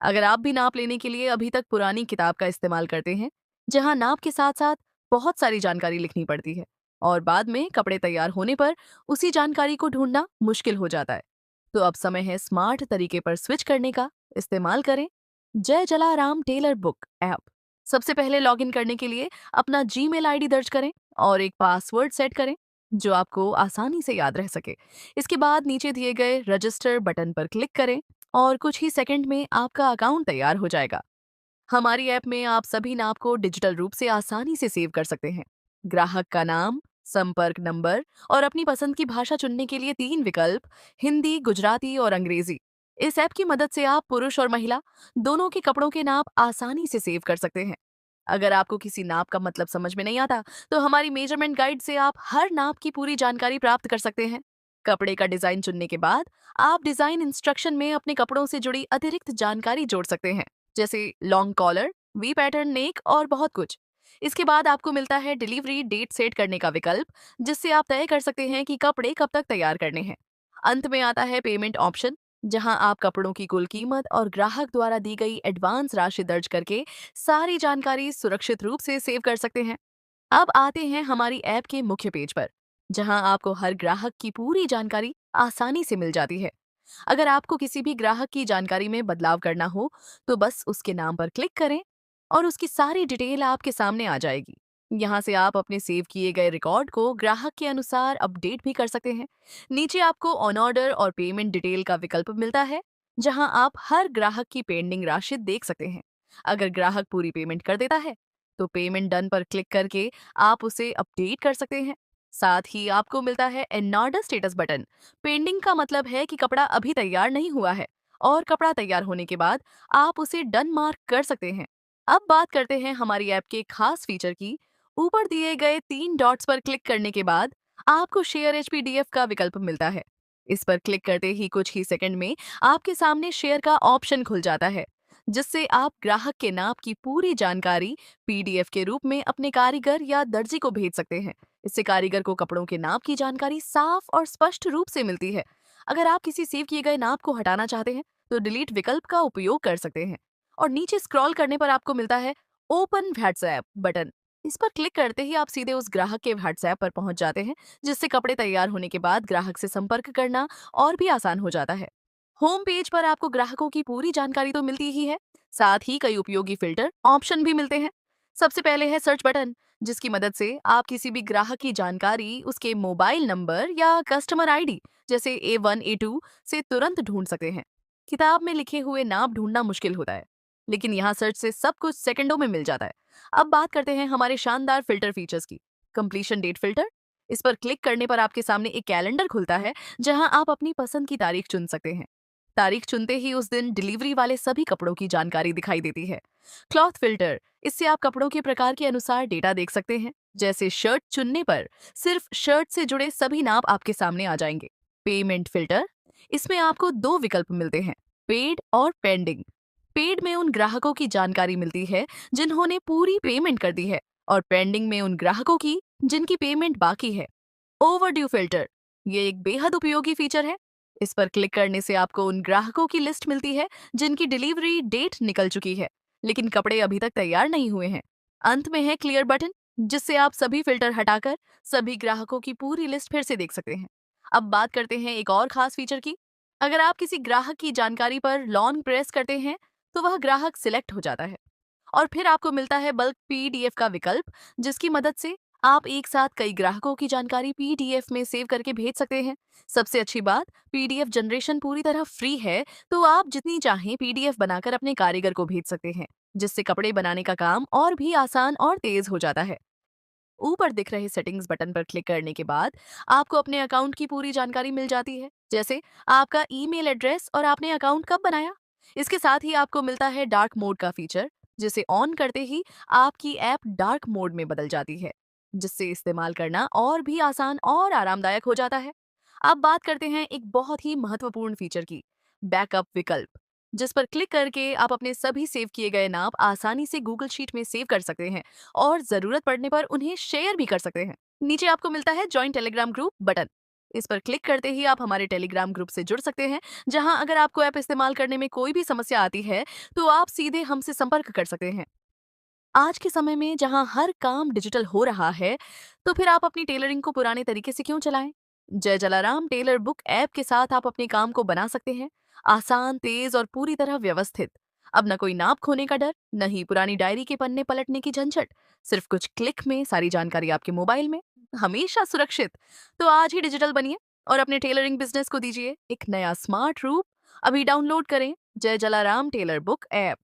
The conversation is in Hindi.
अगर आप भी नाप लेने के लिए अभी तक पुरानी किताब का इस्तेमाल करते हैं, जहां नाप के साथ साथ बहुत सारी जानकारी लिखनी पड़ती है और बाद में कपड़े तैयार होने पर उसी जानकारी को ढूंढना मुश्किल हो जाता है, तो अब समय है स्मार्ट तरीके पर स्विच करने का। इस्तेमाल करें जय जलाराम टेलर बुक ऐप। सबसे पहले लॉगिन करने के लिए अपना जीमेल आईडी दर्ज करें और एक पासवर्ड सेट करें जो आपको आसानी से याद रह सके। इसके बाद नीचे दिए गए रजिस्टर बटन पर क्लिक करें और कुछ ही सेकंड में आपका अकाउंट तैयार हो जाएगा। हमारी ऐप में आप सभी नाप को डिजिटल रूप से आसानी से सेव कर सकते हैं। ग्राहक का नाम, संपर्क नंबर और अपनी पसंद की भाषा चुनने के लिए 3 विकल्प, हिंदी, गुजराती और अंग्रेजी। इस ऐप की मदद से आप पुरुष और महिला दोनों के कपड़ों के नाप आसानी से सेव कर सकते हैं। अगर आपको किसी नाप का मतलब समझ में नहीं आता, तो हमारी मेजरमेंट गाइड से आप हर नाप की पूरी जानकारी प्राप्त कर सकते हैं। कपड़े का डिजाइन चुनने के बाद आप डिजाइन इंस्ट्रक्शन में अपने कपड़ों से जुड़ी अतिरिक्त जानकारी जोड़ सकते हैं, जैसे लॉन्ग कॉलर, वी पैटर्न नेक और बहुत कुछ। इसके बाद आपको मिलता है डिलीवरी डेट सेट करने का विकल्प, जिससे आप तय कर सकते हैं कि कपड़े कब तक तैयार करने हैं। अंत में आता है पेमेंट ऑप्शन, जहां आप कपड़ों की कुल कीमत और ग्राहक द्वारा दी गई एडवांस राशि दर्ज करके सारी जानकारी सुरक्षित रूप से सेव कर सकते हैं। अब आते हैं हमारी ऐप के मुख्य पेज पर, जहां आपको हर ग्राहक की पूरी जानकारी आसानी से मिल जाती है। अगर आपको किसी भी ग्राहक की जानकारी में बदलाव करना हो, तो बस उसके नाम पर क्लिक करें और उसकी सारी डिटेल आपके सामने आ जाएगी। यहाँ से आप अपने सेव किए गए रिकॉर्ड को ग्राहक के अनुसार अपडेट भी कर सकते हैं। नीचे आपको ऑन ऑर्डर और पेमेंट डिटेल का विकल्प मिलता है, जहाँ आप हर ग्राहक की पेंडिंग राशि देख सकते हैं। अगर ग्राहक पूरी पेमेंट कर देता है, तो पेमेंट डन पर क्लिक करके आप उसे अपडेट कर सकते हैं। साथ ही आपको मिलता है an order status button. Pending का मतलब है कि कपड़ा अभी तैयार नहीं हुआ है और कपड़ा तैयार होने के बाद आप उसे डन मार्क कर सकते हैं। अब बात करते हैं हमारी ऐप के खास फीचर की। ऊपर दिए गए 3 डॉट्स पर क्लिक करने के बाद आपको शेयर एचपीडीएफ का विकल्प मिलता है। इस पर क्लिक करते ही कुछ ही सेकंड में आपके सामने शेयर का ऑप्शन खुल जाता है, जिससे आप ग्राहक के नाप की पूरी जानकारी पीडीएफ के रूप में अपने कारीगर या दर्जी को भेज सकते हैं। इससे कारीगर को कपड़ों के नाप की जानकारी साफ और स्पष्ट रूप से मिलती है। अगर आप किसी सेव किए गए नाप को हटाना चाहते हैं, तो डिलीट विकल्प का उपयोग कर सकते हैं। और नीचे स्क्रॉल करने पर आपको मिलता है ओपन व्हाट्सएप बटन। इस पर क्लिक करते ही आप सीधे उस ग्राहक के व्हाट्सएप पर पहुंच जाते हैं, जिससे कपड़े तैयार होने के बाद ग्राहक से संपर्क करना और भी आसान हो जाता है। होम पेज पर आपको ग्राहकों की पूरी जानकारी तो मिलती ही है, साथ ही कई उपयोगी फिल्टर ऑप्शन भी मिलते हैं। सबसे पहले है सर्च बटन, जिसकी मदद से आप किसी भी ग्राहक की जानकारी उसके मोबाइल नंबर या कस्टमर आईडी, जैसे A1 A2 से तुरंत ढूंढ सकते हैं। किताब में लिखे हुए नाम ढूंढना मुश्किल होता है, लेकिन यहाँ सर्च से सब कुछ सेकंडों में मिल जाता है। अब बात करते हैं हमारे शानदार फिल्टर फीचर्स की। Completion date filter. इस पर क्लिक करने पर आपके सामने एक कैलेंडर खुलता है, जहां आप अपनी पसंद की तारीख चुन सकते हैं। तारीख चुनते ही उस दिन डिलीवरी वाले सभी कपड़ों की जानकारी दिखाई देती है। Cloth filter. इससे आप कपड़ों के प्रकार के अनुसार डेटा देख सकते हैं, जैसे शर्ट चुनने पर सिर्फ शर्ट से जुड़े सभी नाप आपके सामने आ जाएंगे। Payment filter. इसमें आपको 2 विकल्प मिलते हैं, पेड और पेंडिंग। पेड में उन ग्राहकों की जानकारी मिलती है जिन्होंने पूरी पेमेंट कर दी है, और पेंडिंग में उन ग्राहकों की जिनकी पेमेंट बाकी है। Overdue filter. ये एक बेहद उपयोगी फीचर है। इस पर क्लिक करने से आपको उन ग्राहकों की लिस्ट मिलती है जिनकी डिलीवरी डेट निकल चुकी है, लेकिन कपड़े अभी तक तैयार नहीं हुए हैं। अंत में है क्लियर बटन, जिससे आप सभी फिल्टर हटाकर सभी ग्राहकों की पूरी लिस्ट फिर से देख सकते हैं। अब बात करते हैं एक और खास फीचर की। अगर आप किसी ग्राहक की जानकारी पर लॉन्ग प्रेस करते हैं, तो वह ग्राहक सिलेक्ट हो जाता है और फिर आपको मिलता है बल्क पीडीएफ का विकल्प, जिसकी मदद से आप एक साथ कई ग्राहकों की जानकारी पीडीएफ में सेव करके भेज सकते हैं। सबसे अच्छी बात, पीडीएफ जनरेशन पूरी तरह फ्री है, तो आप जितनी चाहें पीडीएफ बनाकर अपने कारीगर को भेज सकते हैं, जिससे कपड़े बनाने का काम और भी आसान और तेज हो जाता है। ऊपर दिख रहे सेटिंग्स बटन पर क्लिक करने के बाद आपको अपने अकाउंट की पूरी जानकारी मिल जाती है, जैसे आपका ईमेल एड्रेस और आपने अकाउंट कब बनाया। इसके साथ ही आपको मिलता है डार्क मोड का फीचर, जिसे ऑन करते ही आपकी ऐप डार्क मोड में बदल जाती है, जिससे इस्तेमाल करना और भी आसान और आरामदायक हो जाता है। अब बात करते हैं एक बहुत ही महत्वपूर्ण फीचर की, बैकअप विकल्प, जिस पर क्लिक करके आप अपने सभी सेव किए गए नाप आसानी से गूगल शीट में सेव कर सकते हैं और जरूरत पड़ने पर उन्हें शेयर भी कर सकते हैं। नीचे आपको मिलता है जॉइन टेलीग्राम ग्रुप बटन। इस पर क्लिक करते ही आप हमारे टेलीग्राम ग्रुप से जुड़ सकते हैं, जहां अगर आपको ऐप इस्तेमाल करने में कोई भी समस्या आती है, तो आप सीधे हमसे संपर्क कर सकते हैं। आज के समय में जहां हर काम डिजिटल हो रहा है, तो फिर आप अपनी टेलरिंग को पुराने तरीके से क्यों चलाएं? जय जलाराम टेलर बुक ऐप के साथ आप अपने काम को बना सकते हैं, आसान, तेज और पूरी तरह व्यवस्थित। अब न कोई नाप खोने का डर, न ही पुरानी डायरी के पन्ने पलटने की झंझट। सिर्फ कुछ क्लिक में सारी जानकारी आपके मोबाइल में, हमेशा सुरक्षित। तो आज ही डिजिटल बनिए और अपने टेलरिंग बिजनेस को दीजिए एक नया स्मार्ट रूप। अभी डाउनलोड करें जय जलाराम टेलर बुक ऐप।